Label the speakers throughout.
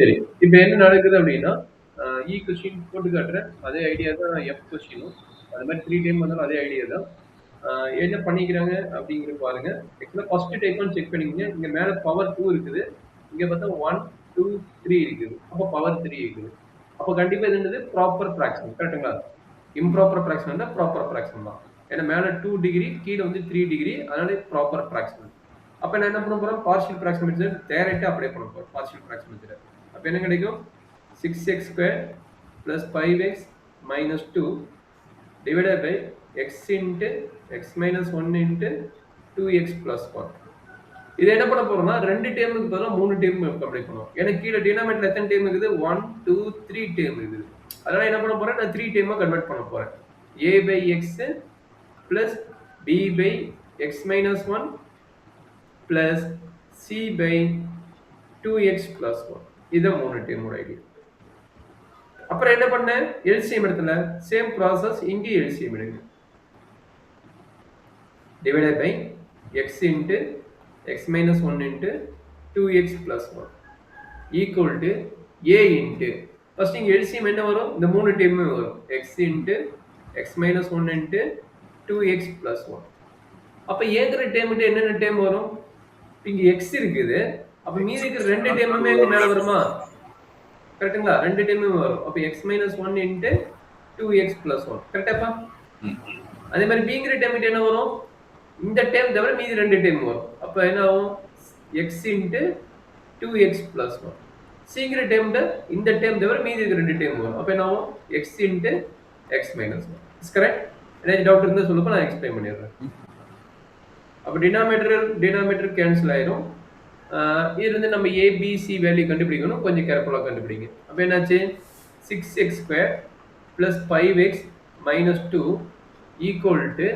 Speaker 1: சரி. இப்ப என்ன நடக்குது அப்படின்னா, கொஸ்டின் போட்டு காட்டுறேன். அதே ஐடியா தான் கொஸ்டினும். அது மாரி 3 டைம் வந்தாலும் அதே ஐடியா தான். அ என்ன பண்ணிக்கிறாங்க அப்படிங்கிறத பாருங்க. ஆக்சுவலா ஃபர்ஸ்ட் டைப்பான்னு செக் பண்ணிக்கங்க. இங்க மேல பவர் 2 இருக்குது. இங்க பார்த்தா 1, 2, 3 இருக்குது. அப்ப பவர் 3 இருக்குது. அப்ப கண்டிப்பா இது என்னது? Proper fraction. கரெக்ட்டுங்களா? இம்ப்ராப்பர் ஃபிராக்ஷன் இல்ல, ப்ராப்பர் ஃபிராக்ஷன் தான். ஏன்னா மேல 2 டிகிரி, கீழ வந்து 3 டிகிரி. அதனால ப்ராப்பர் ஃபிராக்ஷன். அப்ப நான் என்ன பண்ண போறேன்? பார்ஷியல் ஃபிராக்ஷன் மெத்தட் டைரக்ட்டா அப்ளை பண்ண போறேன். Partial fraction method. அப்ப என்ன கிடைக்கும்? 6x² plus 5x minus 2 divided by x into x minus 1 into 2x plus 1. இது என்ன பண்ண போறோம்னா, 2 டேர்முக்கு பதிலா 3 டேர்ம் அப்ளை பண்ணுவோம். ஏன்னா கீழ டினாமினேட்டர்ல எத்தனை டேர்ம் இருக்குது? 1, 2, 3 டேர்ம் இருக்குது. அதனால என்ன பண்ண போறேன்? நான் 3 டேர்மா கன்வெர்ட் பண்ண போறேன். a by x plus b by x minus 1 plus c by 2x plus 1. இதான் 3 டேர்மோட ஐடியா. அப்புறம் என்ன பண்ணேன்? எல்சிஎம் இடத்துல சேம் ப்ராசஸ் இங்க எல்சிஎம் எடுங்க. Divided by x into x minus 1 into 2x plus 1 equal to a into first இங்க LCM என்ன வரும்? இந்த 3 டேர்மே வரும். x into x minus 1 into 2x plus 1. அப்ப ஏங்கிற டேர்ம்க்கு என்னென்ன டேர்ம் வரும்? இங்க x இருக்குது. அப்ப மீதி இருக்கிற 2 டேர்முமே மேல வருமா? கரெக்ட்டுங்களா? 2 டேர்மே வரும். அப்ப x minus 1 into 2x plus 1. கரெக்டாப்பா? அதே மாதிரி bங்கிற டேர்ம் என்ன வரும்? இந்த டேர்ம் தவிர மீதி 2 டேர்ம் வரும். அப்ப என்ன ஆகும்? x into 2x plus 1. cங்கிற term இந்த டேர்ம் தவிர மீதி 2 டேர்ம் வரும். அப்ப என்ன ஆகும்? x into x minus 1. Is correct? ஏதாவது டவுட் இருந்தா சொல்லுங்க, நான் எக்ஸ்பிளைன் பண்ணிடுறேன். அப்ப டினாமினேட்டர் கேன்சல் ஆயிரும். இருந்து நம்ம a b c வேல்யூ கண்டுபிடிக்கணும். கொஞ்சம் கேர்ஃபுல்லா கண்டுபிடிங்க. அப்ப என்னாச்சு? 6x² plus 5x minus 2 equal to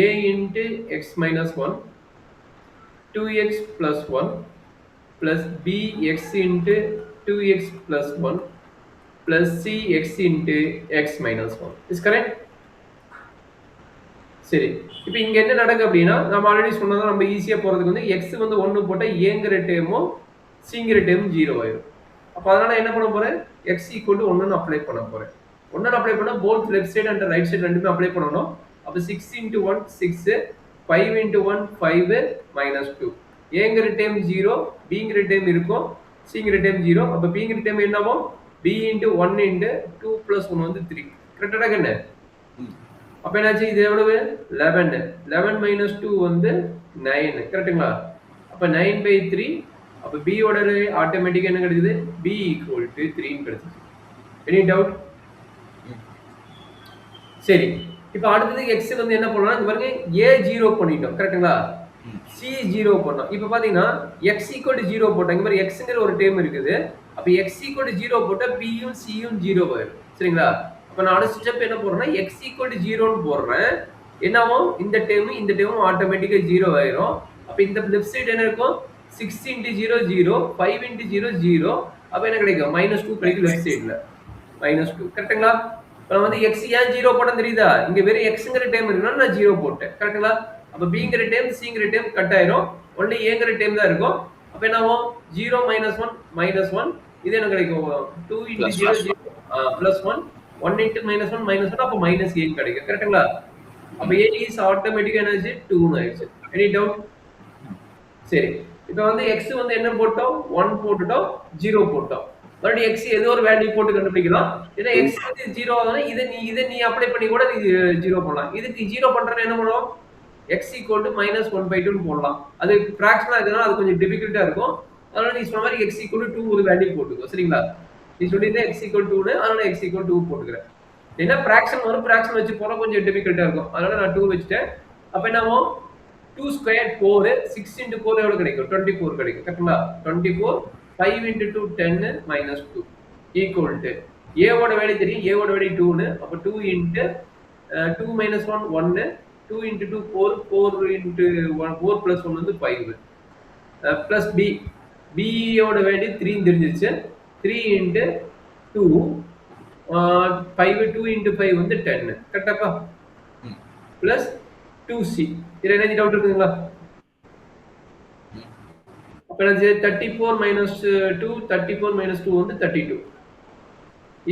Speaker 1: a into x minus 1 2x plus 1 plus b x into 2x plus 1 plus c x into x minus 1. Is correct? சரி. இப்போ இங்க என்ன நடக்குது அப்படின்னா, நம்ம ஆல்ரெடி சொன்னது நம்ம ஈஸியா போறதுக்கு வந்து x வந்து 1 போட்டா a ங்கற டேர்மும் c ங்கற டேர்மும் 0 ஆயிடும். அப்ப அதனால என்ன பண்ண போறேன்? x = 1 ன்னு அப்ளை பண்ண போறேன். 1 ன்னு அப்ளை பண்ணா both left side and right side ரெண்டுமே அப்ளை பண்ணனும். அப்ப 6 * 1 6 5 * 1 5 minus 2. a ங்கற டேர்ம் 0, b ங்கற டேர்ம் இருக்கும், c ங்கற டேர்ம் 0. அப்ப b ங்கற டேர்ம் என்னவாகும்? b * 1 * 2 + 1 வந்து 3. கரெக்ட்டா கண்ணே? அப்ப என்னாச்சு? இது எவ்வளவு? 11. 11 minus 2 வந்து 9. கரெக்ட்டுங்களா? அப்ப 9/3. அப்ப b ஓட ஆட்டோமேட்டிக்கா என்ன கிடைக்குது? b = 3 ன்னு கிடைச்சுது. Any doubt? சரி. இப்ப அடுத்தது x வந்து என்ன பண்ணலாம்? இங்க பாருங்க, a 0 பண்ணிட்டோம். கரெக்ட்டுங்களா? c 0 பண்ணோம். இப்ப பாத்தீங்கன்னா x = 0 போட்டா இங்க பாருங்க, x ங்கற ஒரு டேர்ம் இருக்குது. அப்ப x = 0 போட்டா b யும் c யும் 0 ஆயிடும். சரிங்களா? அப்ப நான் அடுத்த ஸ்டெப் என்ன போடுறேன்னா, x = 0 ன்னு போடுறேன். என்னவும் இந்த டேர்மும் ஆட்டோமேட்டிக்கா 0 ஆயிரும். அப்ப இந்த லெஃப்ட் சைடு என்ன இருக்கும்? 6 * 0 0, 5 * 0 0. அப்ப என்ன கிடைக்கும்? -2 கிடைக்கும் லெஃப்ட் சைடுல. -2. கரெக்ட்டுங்களா? இப்ப நான் வந்து x ஏன் 0 போட்டேன்னு தெரியுதா? இங்க வெறும் x ங்கற டேர்ம் இருக்கனால நான் 0 போட்டேன். கரெக்ட்டுங்களா? அப்ப b ங்கற டேர்ம், c ங்கற டேர்ம் கட் ஆயிரும். ஒன்லி a ங்கற டேர்ம் தான் இருக்கும். அப்ப என்ன ஆகும்? 0 - 1 -1. இது என்ன கிடைக்கும்? 2 * 0 0 +1 1 * -1 -1. அப்ப -8 கிடைக்கும். கரெக்ட்டுங்களா? அப்ப a is ஆட்டோமேட்டிக்கா என்னாச்சு? 2 ன்னு ஆயிடுச்சு. Any doubt? சரி. இப்ப வந்து x வந்து என்ன போட்டோம்? 1 போட்டுட்டோம், 0 போட்டோம். மறுபடியும் x ஏதோ ஒரு வேல்யூ போட்டு கண்டுபிடிக்கலாம். ஏன்னா x வந்து 0 ஆகுதுனா இத நீ அப்ளை பண்ணி கூட நீ 0 பண்ணலாம். இதுக்கு 0 பண்றேன்னா என்ன பண்ணுவோம்? x = -1/2 ன்னு போடலாம். அது ஃபிராக்ஷனா இருக்குனா அது கொஞ்சம் டிஃபிகல்ட்டா இருக்கும். அதனால நீ சொன்ன மாதிரி x = 2 ஒரு வேல்யூ போட்டுக்கோ. சரிங்களா? நீ சொல்லிருந்த x = 2 ன்னு, அதனால x = 2 போட்டுக்கிறேன். ஏன்னா ஃபிராக்ஷன் வச்சு போட கொஞ்சம் டிஃபிகல்ட்டா இருக்கும். அதனால நான் 2 வச்சிட்டேன். அப்ப என்ன ஆகும்? 2 ஸ்கொயர் 4, 6 * 4 எவ்வளவு கிடைக்கும்? 24 கிடைக்கும். கரெக்ட்டுங்களா? 24 5 * 2 10 -2 equal to a ஓட வேல்யூ தெரியும். a ஓட வேல்யூ 2 ன்னு. அப்ப 2 * 2 - 1 1, 2 * 2 4, 4 * 1 4 + 1 வந்து 5. plus b ஓட வேல்யூ 3 ன்னு தெரிஞ்சிருச்சு. 3 * 2 5 2 * 5 வந்து 10. கரெக்ட்டாப்பா? plus 2c. இதுல என்ன டவுட் இருக்குங்களா? அப்ப அப்ப என்னது 34 minus 2, 34 minus 2 வந்து 32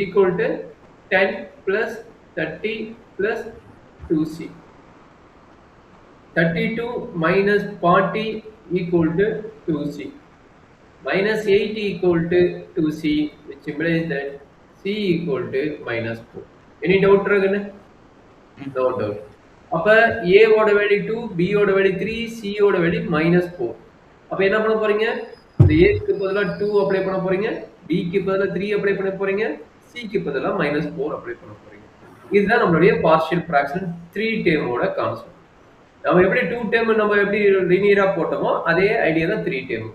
Speaker 1: equal to 10 plus 30 plus 2c. 32 minus 40 equal to 2c. Minus 8 equal to 2c, which implies that c equal to minus 4. Any doubt, Raghan? No doubt. அப்ப a ஓட value 2, b ஓட value 3, c ஓட value -4. அப்ப என்ன பண்ண போறீங்க? இந்த a க்கு பதிலா 2 அப்ளை பண்ண போறீங்க, b க்கு பதிலா 3 அப்ளை பண்ண போறீங்க, c க்கு பதிலா -4 அப்ளை பண்ண போறீங்க. இதுதான் நம்மளுடைய பார்ஷியல் ஃபிராக்ஷன் 3 டேர்மோட கான்செப்ட். நம்ம எப்படி 2 டேர்ம் நம்ம எப்படி லினியரா போட்டோமோ அதே ஐடியா தான் 3 டேர்ம்.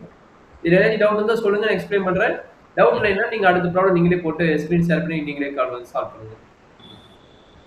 Speaker 1: இதுல ஏதாவது டவுட் இருந்தா சொல்லுங்க, நான் எக்ஸ்பிளைன் பண்றேன். டவுட் இல்லைன்னா நீங்க அடுத்த ப்ராப்ளம் நீங்களே போட்டு ஸ்கிரீன் ஷேர் பண்ணி நீங்களே சால்வ் பண்ணுங்க.